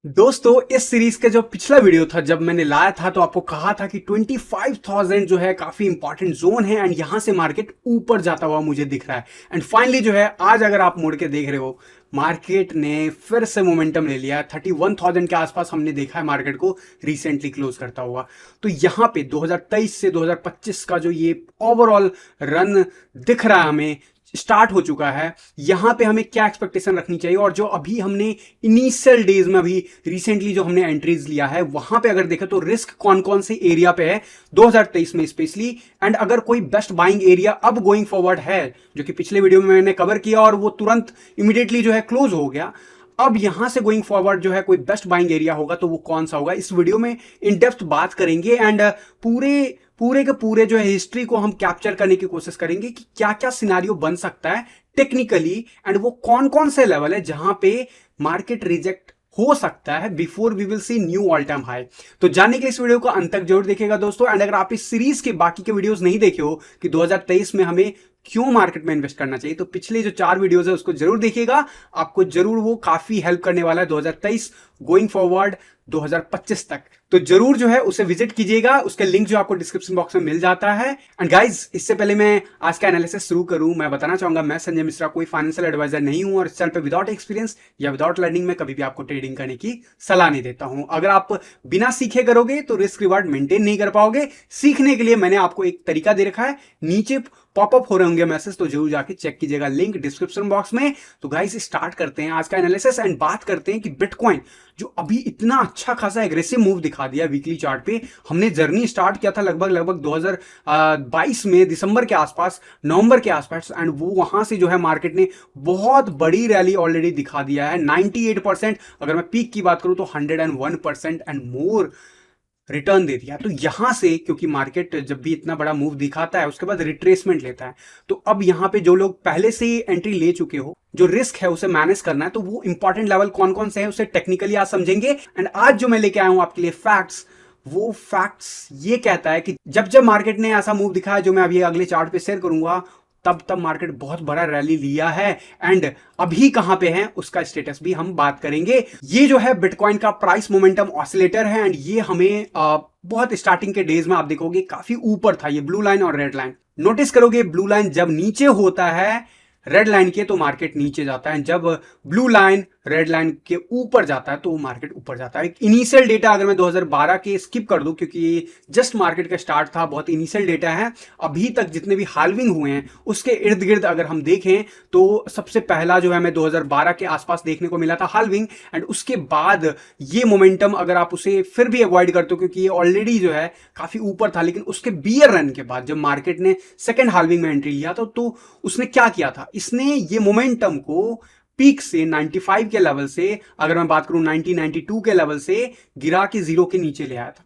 दोस्तों, इस सीरीज का जो पिछला वीडियो था जब मैंने लाया था तो आपको कहा था कि 25,000 जो है काफी इंपॉर्टेंट जोन है एंड यहां से मार्केट ऊपर जाता हुआ मुझे दिख रहा है। एंड फाइनली जो है आज अगर आप मुड़ के देख रहे हो, मार्केट ने फिर से मोमेंटम ले लिया। 31,000 के आसपास हमने देखा है मार्केट को रिसेंटली क्लोज करता हुआ। तो यहां पे 2023 से 2025 का जो ये ओवरऑल रन दिख रहा है हमें, स्टार्ट हो चुका है। यहां पे हमें क्या एक्सपेक्टेशन रखनी चाहिए, और जो अभी हमने इनिशियल डेज में अभी रिसेंटली जो हमने एंट्रीज लिया है वहां पे अगर देखें तो रिस्क कौन कौन से एरिया पे है 2023 में स्पेशली, एंड अगर कोई बेस्ट बाइंग एरिया अब गोइंग फॉरवर्ड है जो कि पिछले वीडियो में मैंने कवर किया और वो तुरंत इमीडिएटली जो है क्लोज हो गया। अब यहां से गोइंग फॉरवर्ड जो है कोई बेस्ट बाइंग एरिया होगा तो वो कौन सा होगा, इस वीडियो में इन डेप्थ बात करेंगे। एंड पूरे पूरे के पूरे जो है हिस्ट्री को हम कैप्चर करने की कोशिश करेंगे कि क्या क्या सिनारियो बन सकता है टेक्निकली, एंड वो कौन कौन से लेवल है जहां पे मार्केट रिजेक्ट हो सकता है before we will see new all time high. तो जानने के लिए इस वीडियो को अंत तक जरूर देखिएगा दोस्तों। एंड अगर आप इस सीरीज के बाकी के वीडियोस नहीं देखे हो कि 2023 में हमें क्यों मार्केट में इन्वेस्ट करना चाहिए, तो पिछले जो 4 वीडियोस है उसको जरूर देखिएगा, आपको जरूर वो काफी हेल्प करने वाला है 2023 गोइंग फॉरवर्ड 2025 तक। तो जरूर जो है उसे विजिट कीजिएगा, उसका लिंक जो आपको डिस्क्रिप्शन बॉक्स में मिल जाता है। एंड गाइज, इससे पहले मैं आज का एनालिसिस शुरू करूं, मैं बताना चाहूंगा मैं संजय मिश्रा कोई फाइनेंशियल एडवाइजर नहीं हूं और इस चैनल पे विदाउट एक्सपीरियंस या विदाउट लर्निंग में कभी भी आपको ट्रेडिंग करने की सलाह नहीं देता हूं। अगर आप बिना सीखे करोगे तो रिस्क रिवार्ड मेंटेन नहीं कर पाओगे। सीखने के लिए मैंने आपको एक तरीका दे रखा है, नीचे पॉपअप हो रहे होंगे मैसेज, तो जरूर जाके चेक कीजिएगा, लिंक डिस्क्रिप्शन बॉक्स में। तो गाइस स्टार्ट करते हैं आज का एनालिसिस एंड बात करते हैं कि बिटकॉइन जो अभी इतना अच्छा खासा एग्रेसिव मूव दिखा दिया वीकली चार्ट पे। हमने जर्नी स्टार्ट किया था लगभग 2022 में दिसंबर के आसपास, नवंबर के आसपास, एंड वो वहां से जो है मार्केट ने बहुत बड़ी रैली ऑलरेडी दिखा दिया है। 98%, अगर मैं पीक की बात करूं तो 101% एंड मोर रिटर्न दे दिया। तो यहां से क्योंकि मार्केट जब भी इतना बड़ा मूव दिखाता है उसके बाद रिट्रेसमेंट लेता है, तो अब यहां पे जो लोग पहले से ही एंट्री ले चुके हो, जो रिस्क है उसे मैनेज करना है, तो वो इंपॉर्टेंट लेवल कौन कौन से है उसे टेक्निकली आज समझेंगे। एंड आज जो मैं लेके आया हूं आपके लिए फैक्ट्स, वो फैक्ट्स ये कहता है कि जब जब मार्केट ने ऐसा मूव दिखाया जो मैं अभी अगले चार्ट पे शेयर करूंगा, तब तब मार्केट बहुत बड़ा रैली लिया है। एंड अभी कहां पे है उसका स्टेटस भी हम बात करेंगे। ये जो है बिटकॉइन का प्राइस मोमेंटम ऑसिलेटर है एंड ये हमें बहुत स्टार्टिंग के डेज में आप देखोगे काफी ऊपर था, ये ब्लू लाइन और रेड लाइन नोटिस करोगे। ब्लू लाइन जब नीचे होता है रेड लाइन के तो मार्केट नीचे जाता है, जब ब्लू लाइन रेड लाइन के ऊपर जाता है तो मार्केट ऊपर जाता है। इनिशियल डेटा अगर मैं 2012 के स्किप कर दूं क्योंकि ये जस्ट मार्केट का स्टार्ट था, बहुत इनिशियल डेटा है, अभी तक जितने भी हाल्विंग हुए हैं उसके इर्द गिर्द अगर हम देखें तो सबसे पहला जो है हमें 2012 के आसपास देखने को मिला था हाल्विंग। एंड उसके बाद ये मोमेंटम अगर आप उसे फिर भी अवॉइड करते हो क्योंकि ये ऑलरेडी जो है काफी ऊपर था, लेकिन उसके बियर रन के बाद जब मार्केट ने सेकेंड हाल्विंग में एंट्री लिया तो उसने क्या किया था, इसने ये मोमेंटम को पीक से 95 के लेवल से, अगर मैं बात करूं 1992 के लेवल से गिरा के जीरो के नीचे ले आया था।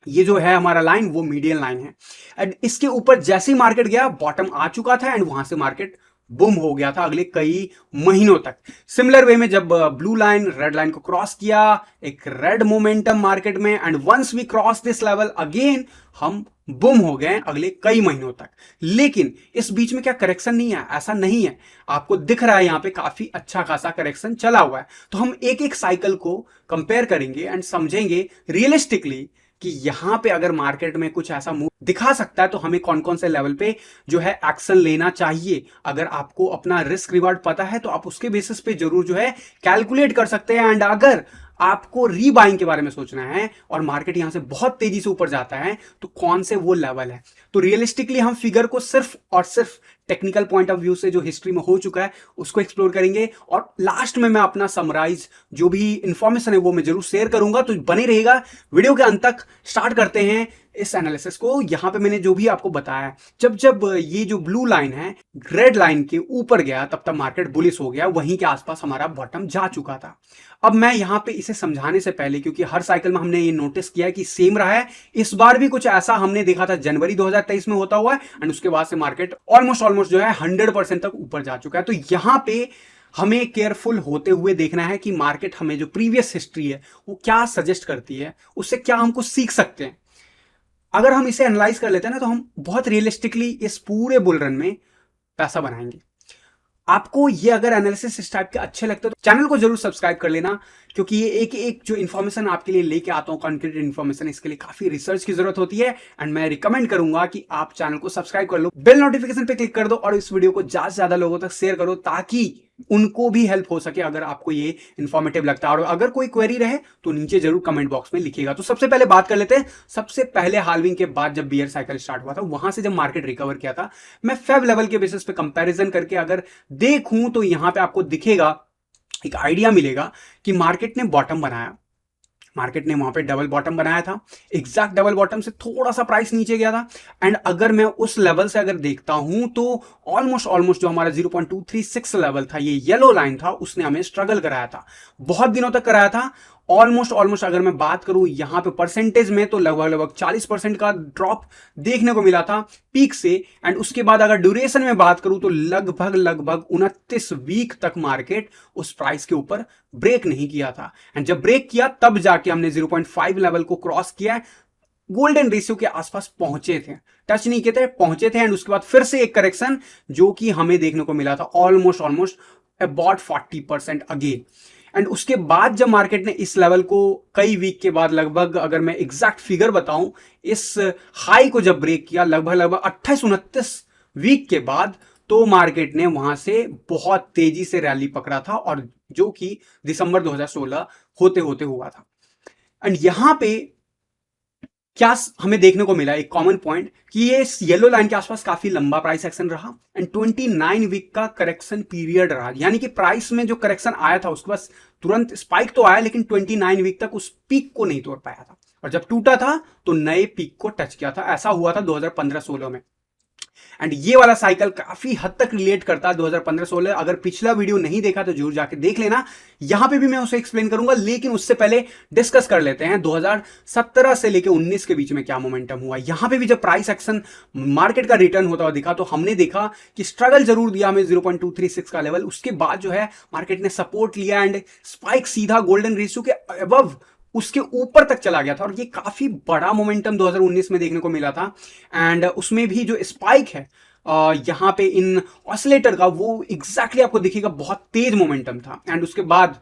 ये जो है हमारा लाइन वो मीडियन लाइन है। एंड इसके ऊपर जैसे ही मार्केट गया बॉटम आ चुका था एंड वहां से मार्केट बूम हो गया था अगले कई महीनों तक। सिमिलर वे में जब ब्लू लाइन रेड लाइन को क्रॉस किया, एक रेड मोमेंटम मार्केट में, and once we cross this level again हम बुम हो गए अगले कई महीनों तक। लेकिन इस बीच में क्या करेक्शन नहीं है? ऐसा नहीं है, आपको दिख रहा है यहां पे काफी अच्छा खासा करेक्शन चला हुआ है। तो हम एक एक साइकिल को कंपेयर करेंगे एंड समझेंगे रियलिस्टिकली कि यहां पे अगर मार्केट में कुछ ऐसा मूव दिखा सकता है तो हमें कौन कौन से लेवल पे जो है एक्शन लेना चाहिए। अगर आपको अपना रिस्क रिवार्ड पता है तो आप उसके बेसिस पे जरूर जो है कैलकुलेट कर सकते हैं। एंड अगर आपको रीबाइंग के बारे में सोचना है और मार्केट यहां से बहुत तेजी से ऊपर जाता है तो कौन से वो लेवल है, तो रियलिस्टिकली हम फिगर को सिर्फ और सिर्फ टेक्निकल पॉइंट ऑफ व्यू से जो हिस्ट्री में हो चुका है उसको एक्सप्लोर करेंगे, और लास्ट में मैं अपना समराइज जो भी इंफॉर्मेशन है वो मैं जरूर शेयर करूंगा। तो बने रहेगा वीडियो के अंत तक। स्टार्ट करते हैं इस एनालिसिस को। यहां पे मैंने जो भी आपको बताया, जब जब ये जो ब्लू लाइन है रेड लाइन के ऊपर गया तब तब मार्केट बुलिश हो गया, वहीं के आसपास हमारा बॉटम जा चुका था। अब मैं यहां पे इसे समझाने से पहले, क्योंकि हर साइकिल में हमने ये नोटिस किया है कि सेम रहा है, इस बार भी कुछ ऐसा हमने देखा था जनवरी 2023 में होता हुआ है, एंड उसके बाद से मार्केट ऑलमोस्ट जो है 100% तक ऊपर जा चुका है। तो यहां पे हमें केयरफुल होते हुए देखना है कि मार्केट हमें जो प्रीवियस हिस्ट्री है वो क्या सजेस्ट करती है, उससे क्या हमको सीख सकते हैं। अगर हम इसे एनालाइज कर लेते हैं ना तो हम बहुत रियलिस्टिकली इस पूरे बुल रन में पैसा बनाएंगे। आपको ये अगर एनालिसिस इस टाइप के अच्छे लगते हैं तो चैनल को जरूर सब्सक्राइब कर लेना, क्योंकि ये एक एक जो इन्फॉर्मेशन आपके लिए लेके आता हूँ, कॉन्क्रीट इन्फॉर्मेशन, इसके लिए काफी रिसर्च की जरूरत होती है। एंड मैं रिकमेंड करूंगा कि आप चैनल को सब्सक्राइब कर लो, बेल नोटिफिकेशन पे क्लिक कर दो और इस वीडियो को ज्यादा से ज्यादा लोगों तक शेयर करो ताकि उनको भी हेल्प हो सके अगर आपको ये इन्फॉर्मेटिव लगता है। और अगर कोई क्वेरी रहे तो नीचे जरूर कमेंट बॉक्स में लिखिएगा। तो सबसे पहले बात कर लेते हैं, सबसे पहले हाल्विंग के बाद जब बियर साइकिल स्टार्ट हुआ था, वहां से जब मार्केट रिकवर किया था, मैं फेब लेवल के बेसिस पे कंपैरिजन करके अगर देखूं तो यहां पे आपको दिखेगा, एक आइडिया मिलेगा कि मार्केट ने बॉटम बनाया, मार्केट ने वहां पे डबल बॉटम बनाया था, एग्जैक्ट डबल बॉटम से थोड़ा सा प्राइस नीचे गया था। एंड अगर मैं उस लेवल से अगर देखता हूं तो ऑलमोस्ट जो हमारा 0.236 लेवल था, ये येलो लाइन था, उसने हमें स्ट्रगल कराया था, बहुत दिनों तक कराया था। ऑलमोस्ट अगर मैं बात करूं यहां पे परसेंटेज में तो लगभग 40% का ड्रॉप देखने को मिला था पीक से। एंड उसके बाद अगर ड्यूरेशन में बात करूं तो लगभग 29 वीक तक मार्केट उस प्राइस के ऊपर ब्रेक नहीं किया था। एंड जब ब्रेक किया तब जाके हमने 0.5 लेवल को क्रॉस किया, गोल्डन रेशियो के आसपास पहुंचे थे, टच नहीं किए थे, पहुंचे थे। एंड उसके बाद फिर से एक करेक्शन जो कि हमें देखने को मिला था ऑलमोस्ट अबाउट 40% अगेन। एंड उसके बाद जब मार्केट ने इस लेवल को कई वीक के बाद, लगभग अगर मैं एग्जैक्ट फिगर बताऊं, इस हाई को जब ब्रेक किया लगभग 28-29 वीक के बाद, तो मार्केट ने वहां से बहुत तेजी से रैली पकड़ा था, और जो कि दिसंबर 2016 होते होते हुआ था। एंड यहां पे क्या हमें देखने को मिला, एक कॉमन पॉइंट, कि ये येलो लाइन के आसपास काफी लंबा प्राइस एक्शन रहा एंड 29 वीक का करेक्शन पीरियड रहा। यानी कि प्राइस में जो करेक्शन आया था उसके बाद तुरंत स्पाइक तो आया, लेकिन 29 वीक तक उस पीक को नहीं तोड़ पाया था, और जब टूटा था तो नए पीक को टच किया था। ऐसा हुआ था 2015-16 में। एंड ये वाला साइकिल काफी हद तक रिलेट करता है 2015-16। अगर पिछला वीडियो नहीं देखा तो जरूर जाके देख लेना, यहां पे भी मैं उसे एक्सप्लेन करूंगा। लेकिन उससे पहले डिस्कस कर लेते हैं 2017 से लेके 19 के बीच में क्या मोमेंटम हुआ। यहां पे भी जब प्राइस एक्शन मार्केट का रिटर्न होता हुआ दिखा तो हमने देखा कि स्ट्रगल जरूर दिया हमें 0.236 का लेवल, उसके बाद जो है मार्केट ने सपोर्ट लिया एंड स्पाइक सीधा गोल्डन रेशियो के अबव उसके ऊपर तक चला गया था, और ये काफी बड़ा मोमेंटम 2019 में देखने को मिला था। एंड उसमें भी जो स्पाइक है यहां पे इन ऑसिलेटर का, वो एग्जैक्टली आपको दिखेगा बहुत तेज मोमेंटम था। एंड उसके बाद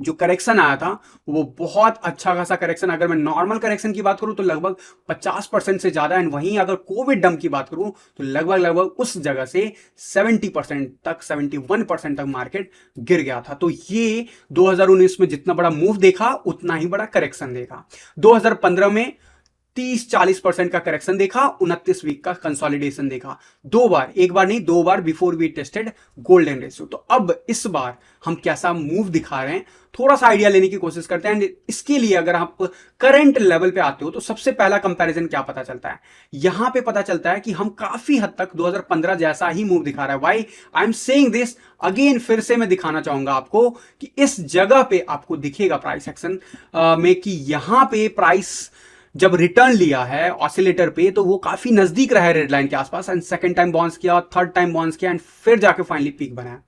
जो करेक्शन आया था वो बहुत अच्छा खासा करेक्शन, अगर मैं नॉर्मल करेक्शन की बात करूं तो लगभग 50% से ज्यादा। एंड वहीं अगर कोविड डंप की बात करूं तो लगभग उस जगह से 70% तक, 71% तक मार्केट गिर गया था। तो ये 2019 में जितना बड़ा मूव देखा उतना ही बड़ा करेक्शन देखा। 2015 में 30-40% का करेक्शन देखा, 29 वीक का कंसोलिडेशन देखा, दो बार, एक बार नहीं दो बार, before we tested golden ratio. तो अब इस बार हम कैसा मूव दिखा रहे हैं, थोड़ा सा आइडिया लेने की कोशिश करते हैं। एंड इसके लिए अगर आप करंट लेवल पे आते हो तो सबसे पहला कंपैरिजन क्या पता चलता है, यहां पे पता चलता है कि हम काफी हद तक 2015 जैसा ही मूव दिखा रहा है। Why I am saying this again, फिर से मैं दिखाना चाहूंगा आपको कि इस जगह पे आपको दिखेगा प्राइस एक्शन में कि यहां पे प्राइस जब रिटर्न लिया है ऑसिलेटर पे तो वो काफी नजदीक रहा है रेड लाइन के आसपास, एंड सेकंड टाइम बाउंस किया, थर्ड टाइम बाउंस किया, एंड फिर जाके फाइनली पीक बनाया।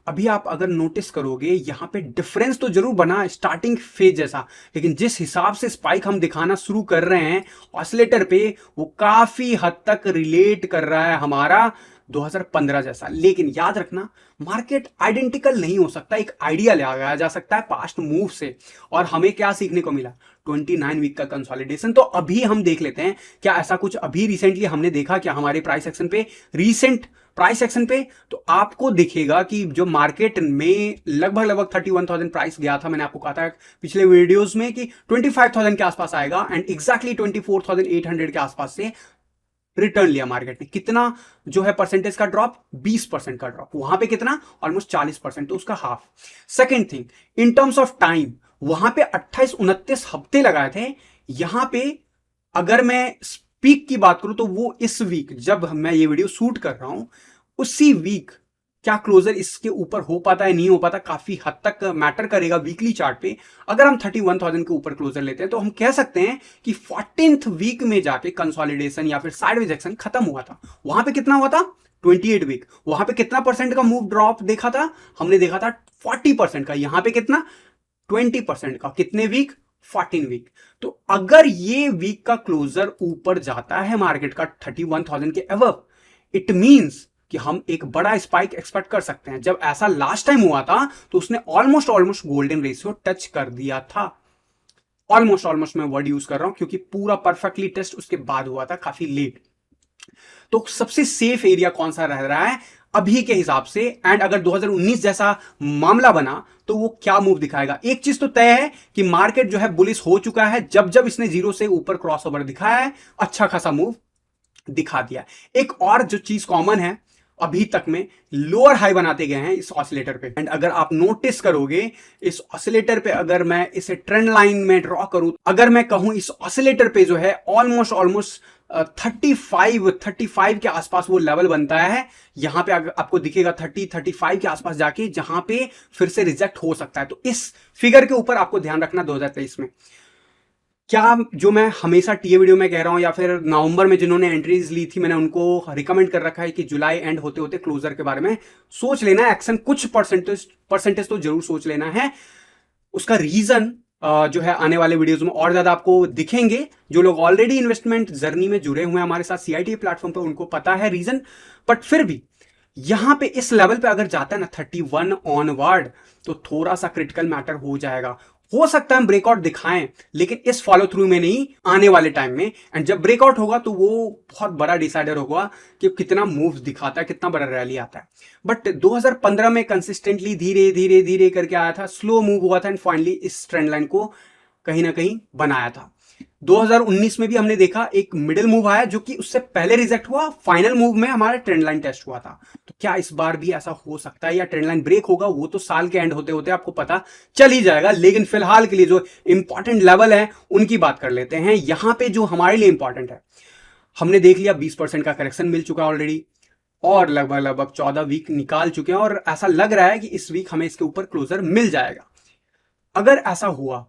अभी आप अगर नोटिस करोगे यहां पे डिफरेंस तो जरूर बना स्टार्टिंग फेज जैसा, लेकिन जिस हिसाब से स्पाइक हम दिखाना शुरू कर रहे हैं ऑसिलेटर पे, वो काफी हद तक रिलेट कर रहा है हमारा 2015 जैसा। लेकिन याद रखना, मार्केट आइडेंटिकल नहीं हो सकता, एक आइडिया लगाया जा सकता है पास्ट मूव से। और हमें क्या सीखने को मिला, 29 वीक का कंसोलिडेशन। तो अभी हम देख लेते हैं क्या ऐसा कुछ अभी रिसेंटली हमने देखा क्या हमारे प्राइस एक्शन पे, रीसेंट प्राइस एक्शन पे। तो आपको दिखेगा कि जो मार्केट में लगभग 31,000 प्राइस गया था, मैंने आपको कहा था पिछले वीडियोस में कि 25,000 के आसपास आएगा, एंड एग्जैक्टली 24,800 के आसपास से रिटर्न लिया मार्केट ने। कितना जो है परसेंटेज का ड्रॉप, 20% का ड्रॉप, वहां पे कितना ऑलमोस्ट 40%, तो उसका half. Second thing, in terms of time, वहां पे 28-29 हफ्ते लगाए थे। यहां पे अगर मैं पीक की बात करूं तो वो इस वीक जब मैं ये वीडियो शूट कर रहा हूं उसी वीक क्या क्लोजर इसके ऊपर हो पाता है नहीं हो पाता, काफी हद तक मैटर करेगा वीकली चार्ट पे। अगर हम 31,000 के ऊपर क्लोजर लेते हैं तो हम कह सकते हैं कि 14th वीक में जाके कंसोलिडेशन या फिर साइडवेज एक्शन खत्म हुआ था। वहां पे कितना हुआ था, 28 वीक। वहां पे कितना परसेंट का मूव ड्रॉप देखा था, हमने देखा था 40% का। यहां पे कितना, 20% का। कितने वीक, 14 वीक। तो अगर ये वीक का क्लोजर ऊपर जाता है मार्केट का 31,000 के अबव, इट मींस कि हम एक बड़ा स्पाइक एक्सपेक्ट कर सकते हैं। जब ऐसा लास्ट टाइम हुआ था तो उसने ऑलमोस्ट गोल्डन रेशियो टच कर दिया था। ऑलमोस्ट मैं वर्ड यूज कर रहा हूं क्योंकि पूरा परफेक्टली टेस्ट उसके बाद हुआ था, काफी लेट। तो सबसे सेफ एरिया कौन सा रह रहा है अभी के हिसाब से? एंड अगर 2019 जैसा मामला बना तो वो क्या मूव दिखाएगा? एक चीज तो तय है कि मार्केट जो है बुलिश हो चुका है। जब जब इसने जीरो से ऊपर क्रॉसओवर दिखाया है, अच्छा खासा मूव दिखा दिया। एक और जो चीज कॉमन है, अभी तक में लोअर हाई बनाते गए हैं इस ऑसिलेटर पे। एंड अगर आप नोटिस करोगे इस ऑसिलेटर पे, अगर मैं इसे ट्रेंड लाइन में ड्रॉ करूं, अगर मैं कहूं इस ऑसिलेटर पे जो है ऑलमोस्ट 35 के आसपास वो लेवल बनता है। यहां पे आपको दिखेगा 35 के आसपास जाके, जहां पे फिर से रिजेक्ट हो सकता है। तो इस फिगर के ऊपर आपको ध्यान रखना 2023 में। क्या जो मैं हमेशा टीए वीडियो में कह रहा हूं या फिर नवंबर में जिन्होंने एंट्रीज ली थी, मैंने उनको रिकमेंड कर रखा है कि जुलाई एंड होते होते क्लोजर के बारे में सोच लेना है। एक्शन कुछ परसेंटेज तो जरूर सोच लेना है। उसका रीजन जो है आने वाले वीडियोस में और ज्यादा आपको दिखेंगे। जो लोग ऑलरेडी इन्वेस्टमेंट जर्नी में जुड़े हुए हैं हमारे साथ सीआईटी प्लेटफॉर्म पे, उनको पता है रीजन। बट फिर भी यहां पे इस लेवल पे अगर जाता है ना 31 ऑनवर्ड, तो थोड़ा सा क्रिटिकल मैटर हो जाएगा। हो सकता है हम ब्रेकआउट दिखाएं, लेकिन इस फॉलो थ्रू में नहीं, आने वाले टाइम में। एंड जब ब्रेकआउट होगा तो वो बहुत बड़ा डिसाइडर होगा कि कितना मूव दिखाता है, कितना बड़ा रैली आता है। बट 2015 में कंसिस्टेंटली धीरे धीरे धीरे करके आया था, स्लो मूव हुआ था एंड फाइनली इस ट्रेंड लाइन को कहीं ना कहीं बनाया था। 2019 में भी हमने देखा एक मिडिल मूव आया जो कि उससे पहले रिजेक्ट हुआ, फाइनल मूव में हमारा ट्रेंड लाइन टेस्ट हुआ था। तो क्या इस बार भी ऐसा हो सकता है या ट्रेंड लाइन ब्रेक होगा? वो तो साल के एंड होते होते आपको पता चल ही जाएगा। लेकिन फिलहाल के लिए जो इंपॉर्टेंट लेवल है उनकी बात कर लेते हैं। यहां पे जो हमारे लिए इंपॉर्टेंट है, हमने देख लिया 20% का करेक्शन मिल चुका है ऑलरेडी, और लगभग 14 वीक निकाल चुके हैं, और ऐसा लग रहा है कि इस वीक हमें इसके ऊपर क्लोजर मिल जाएगा। अगर ऐसा हुआ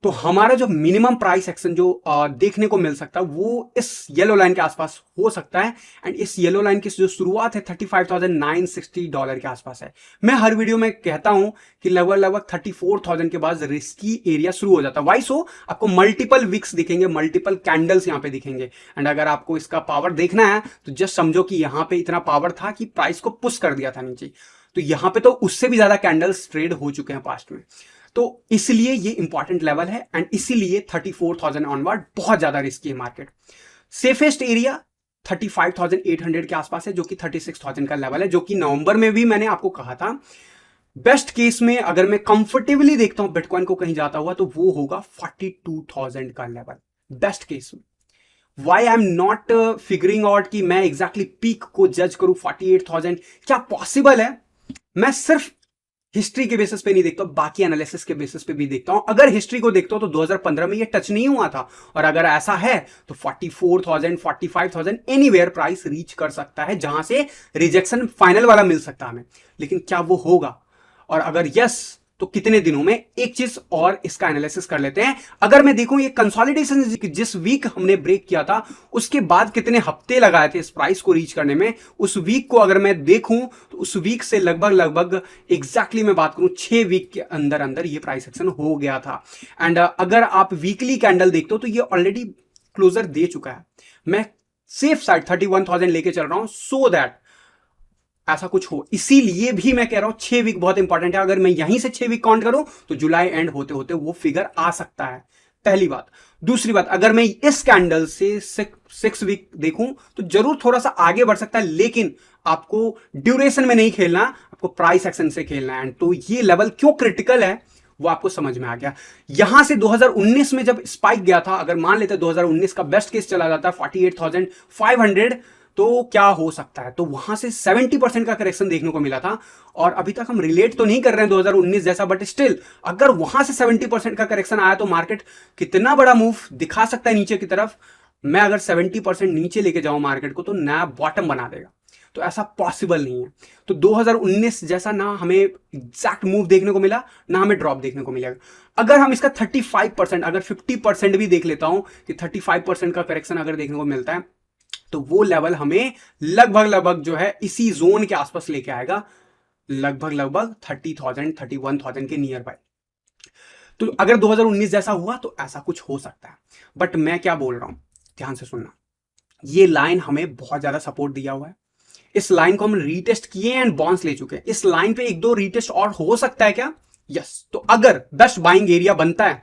तो हमारा जो मिनिमम प्राइस एक्शन जो देखने को मिल सकता है वो इस येलो लाइन के आसपास हो सकता है। एंड इस येलो लाइन की जो शुरुआत है $35,960 के आसपास है। मैं हर वीडियो में कहता हूं कि लगभग 34,000 के बाद रिस्की एरिया शुरू हो जाता है। वाई सो? आपको मल्टीपल विक्स दिखेंगे, मल्टीपल कैंडल्स यहां पे दिखेंगे। एंड अगर आपको इसका पावर देखना है तो जस्ट समझो कि यहां पे इतना पावर था कि प्राइस को पुश कर दिया था नीचे। तो यहां पे तो उससे भी ज्यादा कैंडल्स ट्रेड हो चुके हैं पास्ट में। तो इसलिए ये इंपॉर्टेंट लेवल है एंड इसीलिए 34,000 ऑनवर्ड बहुत ज्यादा रिस्की है मार्केट। सेफेस्ट एरिया 35,800 के आसपास है, जो कि 36,000 का लेवल है, जो कि नवंबर में भी मैंने आपको कहा था। बेस्ट केस में अगर मैं कंफर्टेबली देखता हूं बिटकॉइन को कहीं जाता हुआ, तो वो होगा 42,000 का लेवल बेस्ट केस में। Why I am not figuring out कि मैं एग्जैक्टली पीक को जज करूं 48,000 क्या पॉसिबल है। मैं सिर्फ हिस्ट्री के बेसिस पे नहीं देखता, बाकी एनालिसिस के बेसिस पे भी देखता हूं। अगर हिस्ट्री को देखता हूं तो 2015 में ये टच नहीं हुआ था, और अगर ऐसा है तो 44,000 45,000 एनीवेयर प्राइस रीच कर सकता है, जहां से रिजेक्शन फाइनल वाला मिल सकता है हमें। लेकिन क्या वो होगा, और अगर यस तो कितने दिनों में? एक चीज और इसका एनालिसिस कर लेते हैं। अगर मैं देखूं ये कंसोलिडेशन जिस वीक हमने ब्रेक किया था उसके बाद कितने हफ्ते लगाए थे इस प्राइस को रीच करने में, उस वीक को अगर मैं देखूं तो उस वीक से लगभग एग्जैक्टली मैं बात करूं 6 वीक के अंदर अंदर ये प्राइस एक्शन हो गया था। एंड अगर आप वीकली कैंडल देखते हो तो ये ऑलरेडी क्लोजर दे चुका है। मैं सेफ साइड 31,000 लेके चल रहा हूं सो दैट ऐसा कुछ हो। इसीलिए भी मैं कह रहा हूं 6 वीक बहुत इंपॉर्टेंट है। अगर मैं यहीं से 6 वीक काउंट करूं तो जुलाई एंड होते होते वो फिगर आ सकता है, पहली बात। दूसरी बात, अगर मैं इस कैंडल से 6 वीक देखूं तो जरूर थोड़ा सा आगे बढ़ सकता है, लेकिन आपको ड्यूरेशन में नहीं खेलना, आपको प्राइस एक्शन से खेलना है। तो ये लेवल क्यों क्रिटिकल है वो आपको समझ में आ गया। यहां से 2019 में जब स्पाइक गया था, अगर मान लेते 2019 का बेस्ट केस चला जाता है 48,500, तो क्या हो सकता है? तो वहां से 70% का करेक्शन देखने को मिला था, और अभी तक हम रिलेट तो नहीं कर रहे हैं 2019 जैसा, बट स्टिल अगर वहां से 70% का करेक्शन आया तो मार्केट कितना बड़ा मूव दिखा सकता है नीचे की तरफ। मैं अगर 70% नीचे लेके जाऊं मार्केट को तो नया बॉटम बना देगा, तो ऐसा पॉसिबल नहीं है। तो 2019 जैसा ना हमें एग्जैक्ट मूव देखने को मिला, ना हमें ड्रॉप देखने को मिलेगा। अगर हम इसका 35%, अगर 50% भी देख लेता हूं कि 35% का करेक्शन अगर देखने को मिलता है, तो वो लेवल हमें लगभग जो है इसी जोन के आसपास लेके आएगा, लगभग 30,000 31,000 के नियर बाय। तो अगर 2019 जैसा हुआ तो ऐसा कुछ हो सकता है। बट मैं क्या बोल रहा हूं, ध्यान से सुनना। ये लाइन हमें बहुत ज्यादा सपोर्ट दिया हुआ है, इस लाइन को हम रीटेस्ट किए एंड बाउंस ले चुके हैं। इस लाइन पे एक दो रीटेस्ट और हो सकता है क्या? यस। तो अगर बेस्ट बाइंग एरिया बनता है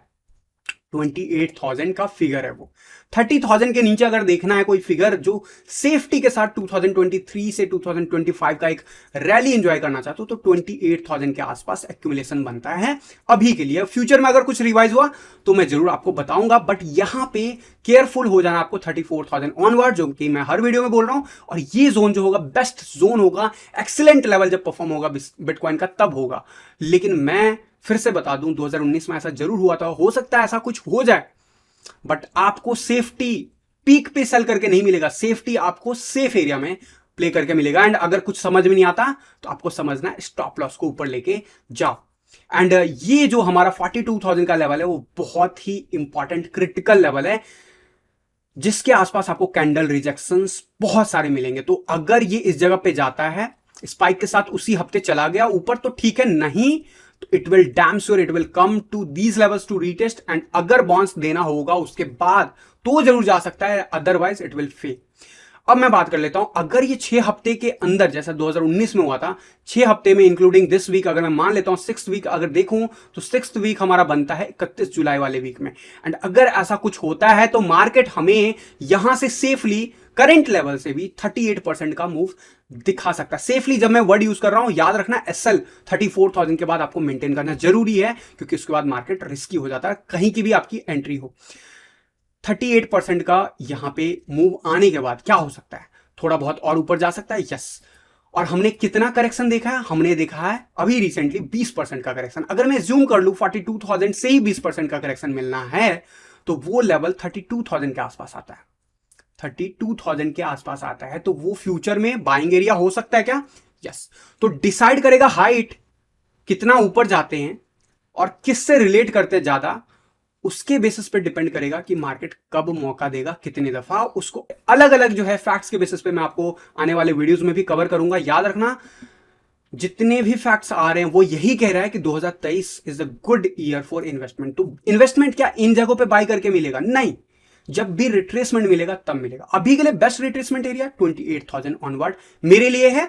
28,000 का फिगर है, वो 30,000 के नीचे अगर देखना है कोई फिगर जो सेफ्टी के साथ 2023 से 2025 का एक रैली एंजॉय करना चाहते हो, तो 28,000 के आसपास एक्यूमुलेशन बनता है अभी के लिए। फ्यूचर में अगर कुछ रिवाइज हुआ तो मैं जरूर आपको बताऊंगा, बट यहां पे केयरफुल हो जाना आपको 34,000 ऑनवर्ड, जो कि मैं हर वीडियो में बोल रहा हूं। और ये जोन जो होगा बेस्ट जोन होगा, एक्सीलेंट लेवल जब परफॉर्म होगा बिटकॉइन का तब होगा। लेकिन मैं फिर से बता दूं 2019 में ऐसा जरूर हुआ था, हो सकता है ऐसा कुछ हो जाए, बट आपको सेफ्टी पीक पे सेल करके नहीं मिलेगा, सेफ्टी आपको सेफ एरिया में प्ले करके मिलेगा। एंड अगर कुछ समझ में नहीं आता तो आपको समझना है स्टॉप लॉस को ऊपर लेके जाओ। एंड ये जो हमारा 42,000 का लेवल है वो बहुत ही इंपॉर्टेंट क्रिटिकल लेवल है, जिसके आसपास आपको कैंडल रिजेक्शंस बहुत सारे मिलेंगे। तो अगर ये इस जगह पे जाता है, स्पाइक के साथ उसी हफ्ते चला गया ऊपर तो ठीक है, नहीं तो it will damn sure it will come to these levels to retest. And अगर बाउंस देना होगा उसके बाद तो जरूर जा सकता है, अदरवाइज इट विल फेल। अब मैं बात कर लेता हूं, अगर ये 6 हफ्ते के अंदर जैसा 2019 में हुआ था, 6 हफ्ते में इंक्लूडिंग दिस वीक, अगर मैं मान लेता हूं 6th वीक अगर देखूं तो 6th वीक हमारा बनता है 31 जुलाई वाले वीक में। एंड अगर ऐसा कुछ होता है तो मार्केट हमें यहां से सेफली करंट लेवल से भी 38% का मूव दिखा सकता है। सेफली जब मैं वर्ड यूज कर रहा हूं, याद रखना SL 34,000 के बाद आपको मेंटेन करना जरूरी है, क्योंकि उसके बाद मार्केट रिस्की हो जाता है, कहीं की भी आपकी एंट्री हो। 38% का यहां पे मूव आने के बाद क्या हो सकता है? थोड़ा बहुत और ऊपर जा सकता है, यस। और हमने कितना करेक्शन देखा है? हमने देखा है अभी रिसेंटली 20% का करेक्शन। अगर मैं जूम कर लूं 42,000 से ही 20% का करेक्शन मिलना है तो वो लेवल 32,000 के आसपास आता है, 32,000 के आसपास आता है। तो वो फ्यूचर में बाइंग एरिया हो सकता है क्या? यस। तो डिसाइड करेगा हाइट, कितना ऊपर जाते हैं और किससे रिलेट करते हैं ज्यादा, उसके बेसिस पे डिपेंड करेगा कि मार्केट कब मौका देगा, कितनी दफा। उसको अलग अलग जो है फैक्ट्स के बेसिस पे मैं आपको आने वाले वीडियोस में भी कवर करूंगा। याद रखना जितने भी फैक्ट्स आ रहे हैं वो यही कह रहा है कि 2023 is a good year for investment. तो इन्वेस्टमेंट क्या इन जगहों पे बाय करके मिलेगा? नहीं, जब भी रिट्रेसमेंट मिलेगा तब मिलेगा। अभी के लिए बेस्ट रिट्रेसमेंट एरिया 28,000 ऑनवर्ड मेरे लिए है।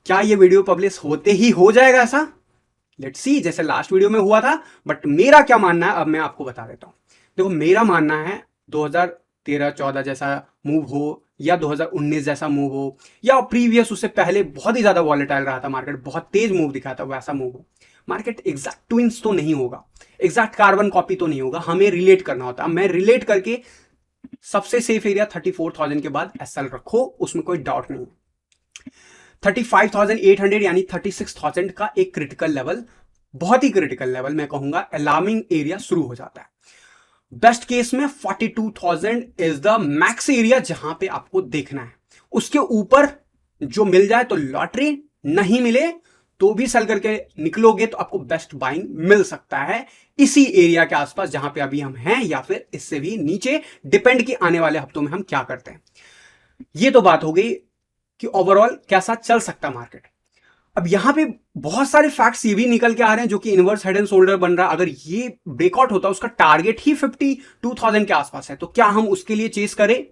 क्या ये वीडियो पब्लिश होते ही हो जाएगा ऐसा? लेट्स सी, जैसे लास्ट वीडियो में हुआ था। बट मेरा क्या मानना है अब मैं आपको बता देता हूं। देखो मेरा मानना है 2013-14 जैसा मूव हो या 2019 जैसा मूव हो या प्रीवियस उससे पहले बहुत ही ज्यादा वॉलेटाइल रहा था मार्केट, बहुत तेज मूव दिखा था, वैसा मूव हो। मार्केट एग्जैक्ट ट्विंस तो नहीं होगा, एग्जैक्ट कार्बन कॉपी तो नहीं होगा, हमें रिलेट करना होता है। मैं रिलेट करके सबसे सेफ एरिया 34,000 के बाद SL रखो, उसमें कोई डाउट नहीं है। 35,800 यानी 36,000 का एक क्रिटिकल लेवल, बहुत ही क्रिटिकल लेवल मैं कहूंगा, अलार्मिंग एरिया शुरू हो जाता है। बेस्ट केस में 42,000 इज द मैक्स एरिया जहां पे आपको देखना है। उसके ऊपर जो मिल जाए तो लॉटरी, नहीं मिले तो भी सेल करके निकलोगे तो आपको बेस्ट बाइंग मिल सकता है इसी एरिया के आसपास जहां पे अभी हम हैं, या फिर इससे भी नीचे, डिपेंड कि आने वाले हफ्तों में हम क्या करते हैं। ये तो बात हो गई कि ओवरऑल कैसा चल सकता मार्केट। अब यहां पे बहुत सारे फैक्ट्स ये भी निकल के आ रहे हैं जो कि इनवर्स हेड एंड शोल्डर बन रहा है। अगर ये ब्रेकआउट होता है, उसका टारगेट ही 52,000 के आसपास है, तो क्या हम उसके लिए चेस करें?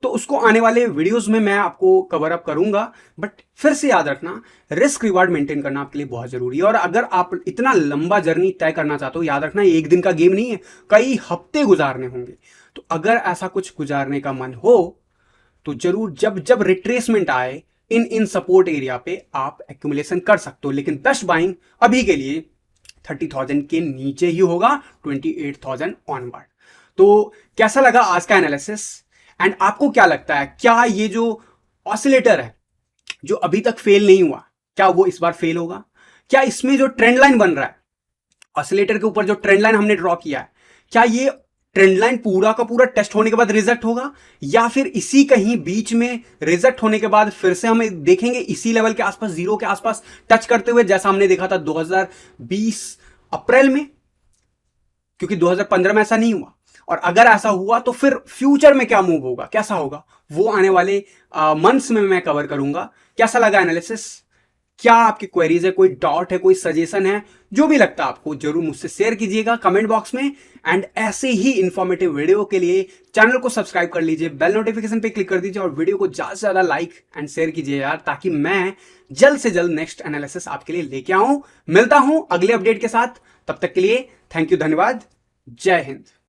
तो उसको आने वाले वीडियोस में मैं आपको कवर अप करूंगा। बट फिर से याद रखना, रिस्क रिवार्ड मेंटेन करना आपके लिए बहुत जरूरी है। और अगर आप इतना लंबा जर्नी तय करना चाहते हो, याद रखना एक दिन का गेम नहीं है, कई हफ्ते गुजारने होंगे। तो अगर ऐसा कुछ गुजारने का मन हो तो जरूर जब जब रिट्रेसमेंट आए इन सपोर्ट एरिया पे आप एक्यूमुलेशन कर सकते हो। लेकिन बेस्ट बाइंग अभी के लिए 30,000 के नीचे ही होगा, 28,000 ऑनवर्ड। तो कैसा लगा आज का एनालिसिस? एंड आपको क्या लगता है, क्या ये जो ऑसिलेटर है जो अभी तक फेल नहीं हुआ, क्या वो इस बार फेल होगा? क्या इसमें जो ट्रेंड लाइन बन रहा है, ऑसिलेटर के ऊपर जो ट्रेंड लाइन हमने ड्रॉ किया है, क्या ये ट्रेंड लाइन पूरा का पूरा टेस्ट होने के बाद रिजेक्ट होगा, या फिर इसी कहीं बीच में रिजेक्ट होने के बाद फिर से हमें देखेंगे इसी लेवल के आसपास, जीरो के आसपास टच करते हुए, जैसा हमने देखा था 2020 अप्रैल में? क्योंकि 2015 में ऐसा नहीं हुआ। और अगर ऐसा हुआ तो फिर फ्यूचर में क्या मूव होगा, कैसा होगा, वो आने वाले मंथ्स में मैं कवर करूंगा। कैसा लगा एनालिसिस? क्या आपकी क्वेरीज है, कोई डाउट है, कोई सजेशन है, जो भी लगता है आपको जरूर मुझसे शेयर कीजिएगा कमेंट बॉक्स में। एंड ऐसे ही इंफॉर्मेटिव वीडियो के लिए चैनल को सब्सक्राइब कर लीजिए, बेल नोटिफिकेशन पे क्लिक कर दीजिए और वीडियो को ज्यादा से ज्यादा लाइक एंड शेयर कीजिए यार, ताकि मैं जल्द से जल्द नेक्स्ट एनालिसिस आपके लिए लेके आऊं। मिलता हूं अगले अपडेट के साथ, तब तक के लिए थैंक यू, धन्यवाद, जय हिंद।